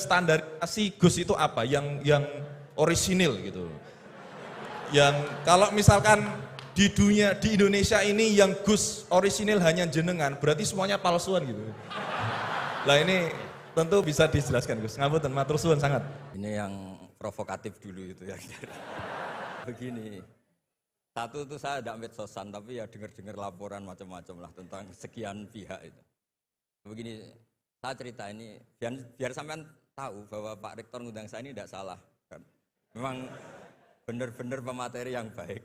standarisasi Gus itu apa? Yang orisinil gitu. Yang kalau misalkan di dunia, di Indonesia ini yang Gus orisinil hanya jenengan, berarti semuanya palsuan gitu. Lah ini tentu bisa dijelaskan Gus. Ngapunten, matur suwun sangat. Ini yang provokatif dulu itu ya. Begini, satu itu saya tidak medsosan, tapi ya dengar-dengar laporan macam-macam lah tentang sekian pihak itu. Begini, saya cerita ini biar sampean tahu bahwa Pak Rektor ngundang saya ini tidak salah. Kan? Memang benar-benar pemateri yang baik.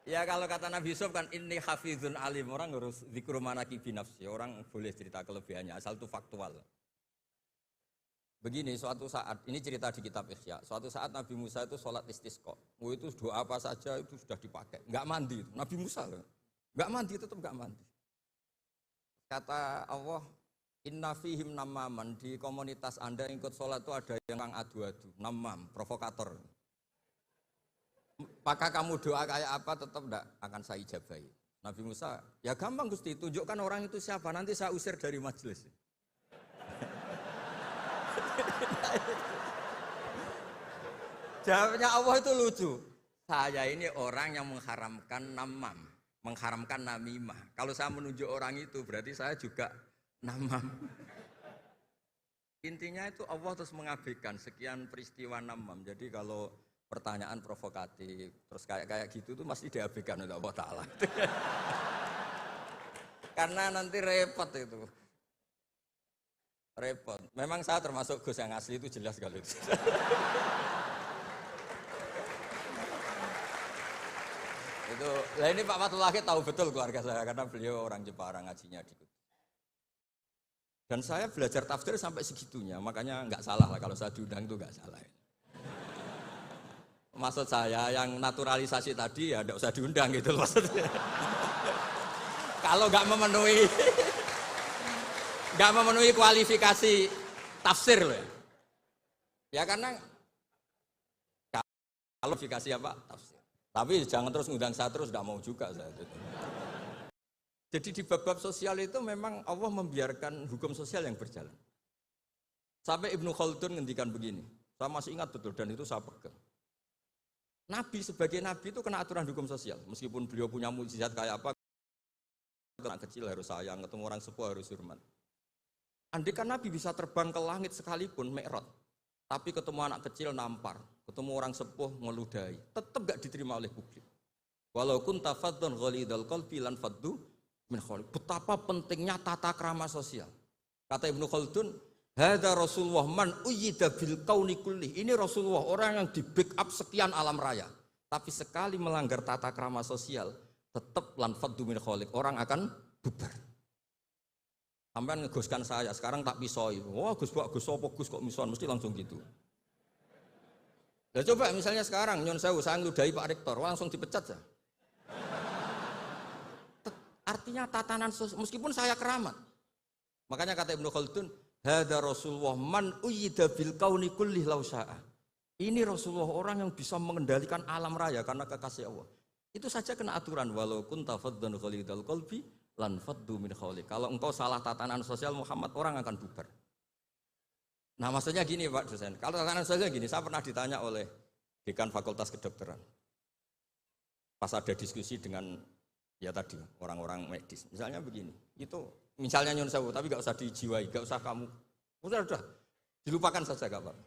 Ya kalau kata Nabi Yusuf kan ini hafizun alim, orang harus zikru manaki binafsi, orang boleh cerita kelebihannya asal itu faktual. Begini, suatu saat, ini cerita di kitab Ihya, suatu saat Nabi Musa itu sholat istisqa, itu doa apa saja itu sudah dipakai, nggak mandi itu. Nabi Musa nggak mandi, tetap nggak mandi. Kata Allah, inna fihim namaman, di komunitas anda yang ikut sholat itu ada yang adu-adu, namam, provokator. Maka kamu doa kayak apa tetap enggak akan saya ijabahi. Nabi Musa, ya gampang Gusti, tunjukkan orang itu siapa, nanti saya usir dari majelis. Jawabnya Allah itu lucu. Saya ini orang yang mengharamkan namam, mengharamkan namimah. Kalau saya menunjuk orang itu berarti saya juga namam. Intinya itu Allah terus mengabaikan sekian peristiwa namam. Jadi kalau pertanyaan provokatif terus kayak gitu tuh masih diabaikan oleh Allah Ta'ala. Karena nanti repot itu. Repot. Memang saya termasuk Gus yang asli itu jelas kalau itu. Itu, nah ini Pak Fatullah tahu betul keluarga saya karena beliau orang Jepara ngajinya di Kudus. Dan saya belajar tafsir sampai segitunya, makanya nggak salah lah kalau saya diundang itu nggak salah. Maksud saya yang naturalisasi tadi ya nggak usah diundang gitu maksudnya. Kalau nggak memenuhi kualifikasi tafsir loh ya. Ya karena kualifikasi apa tafsir. Tapi jangan terus ngundang saya terus, nggak mau juga saya. Jadi di bab-bab sosial itu memang Allah membiarkan hukum sosial yang berjalan. Sampai Ibnu Khaldun ngendikan begini, saya masih ingat betul dan itu saya pegang. Nabi sebagai nabi itu kena aturan hukum sosial, meskipun beliau punya mukjizat kayak apa, anak kecil harus sayang, ketemu orang sepuh harus hormat. Andai kan Nabi bisa terbang ke langit sekalipun Mi'raj, tapi ketemu anak kecil nampar, ketemu orang sepuh ngeludahi, tetap gak diterima oleh publik. Walau kunta faddan ghalidhal qalbi lan faddu min khawlik. Betapa pentingnya tata krama sosial. Kata Ibnu Khaldun, hadza Rasulullah man uyyida bil kauni kulli. Ini Rasulullah orang yang di backup sekian alam raya. Tapi sekali melanggar tata krama sosial, tetap lan faddu min khawlik. Orang akan bubar. Sampai ngegoskan saya, sekarang tak pisoi. Wah Gus apa Gus kok mison, mesti langsung gitu. Ya coba misalnya sekarang, nyon sewu, saya ngeludahi Pak Rektor, langsung dipecat ya. Artinya tatanan sosial, meskipun saya keramat. Makanya kata Ibnu Khaldun, hadza Rasulullah man uyyida bil kauni kulli law syaa. Ini Rasulullah orang yang bisa mengendalikan alam raya karena kekasih Allah. Itu saja kena aturan, walau kunta faddan ghalidhal qalbi lan faddu min khawlik. Kalau engkau salah tatanan sosial Muhammad, orang akan bubar. Nah maksudnya gini Pak dosen, kalau tatanan sosial gini, saya pernah ditanya oleh dekan Fakultas Kedokteran. Pas ada diskusi dengan ya tadi orang-orang medis, misalnya begini, itu misalnya nyun sewu, tapi gak usah dijiwai, gak usah kamu, udah, dilupakan saja gak Pak.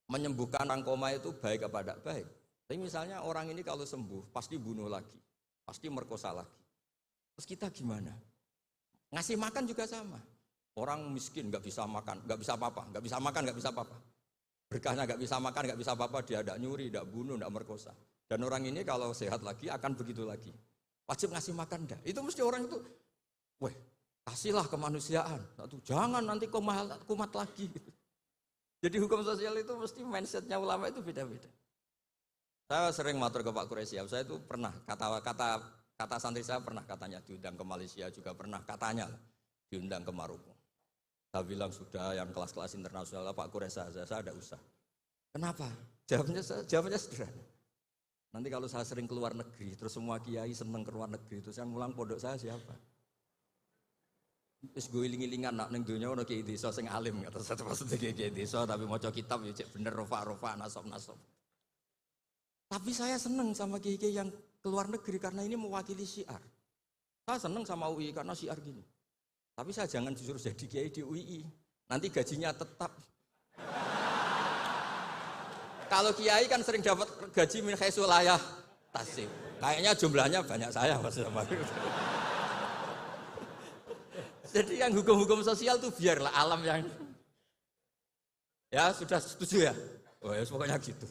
Menyembuhkan orang koma itu baik apa tidak baik. Tapi misalnya orang ini kalau sembuh, pasti bunuh lagi, pasti merkosa lagi. Terus kita gimana? Ngasih makan juga sama. Orang miskin nggak bisa makan, nggak bisa apa-apa, nggak bisa makan, nggak bisa apa-apa. Berkahnya nggak bisa makan, nggak bisa apa-apa, dia tidak nyuri, tidak bunuh, tidak merkosa. Dan orang ini kalau sehat lagi akan begitu lagi. Wajib ngasih makan dah. Itu mesti orang itu, weh, kasihlah kemanusiaan. Satu, jangan nanti kumat lagi. Jadi hukum sosial itu mesti mindsetnya ulama itu beda-beda. Saya sering matur ke Pak Quraisyah, saya itu pernah kata santri saya pernah katanya diundang ke Malaysia juga pernah katanya diundang ke Maroko. Saya bilang sudah yang kelas-kelas internasional Pak Quraisyah saya ada usah. Kenapa? Jawabnya sederhana. Nanti kalau saya sering keluar negeri terus semua kiai seneng keluar negeri terus yang ngulang pondok saya siapa? Wis gue iling-ilingan nak ning donya ono kiai desa sing alim kata satu maksudnya kiai desa tapi maca kitab ya cek bener rofa nasab. Tapi saya seneng sama kiai yang keluar negeri karena ini mewakili syiar. Saya seneng sama UI karena syiar gini. Tapi saya jangan disuruh jadi kiai di UI. Nanti gajinya tetap. Kalau kiai kan sering dapat gaji min khaisul layah tasib. Kayaknya jumlahnya banyak saya Mas. Jadi yang hukum-hukum sosial tuh biarlah alam yang ya sudah setuju ya. Oh ya pokoknya gitu.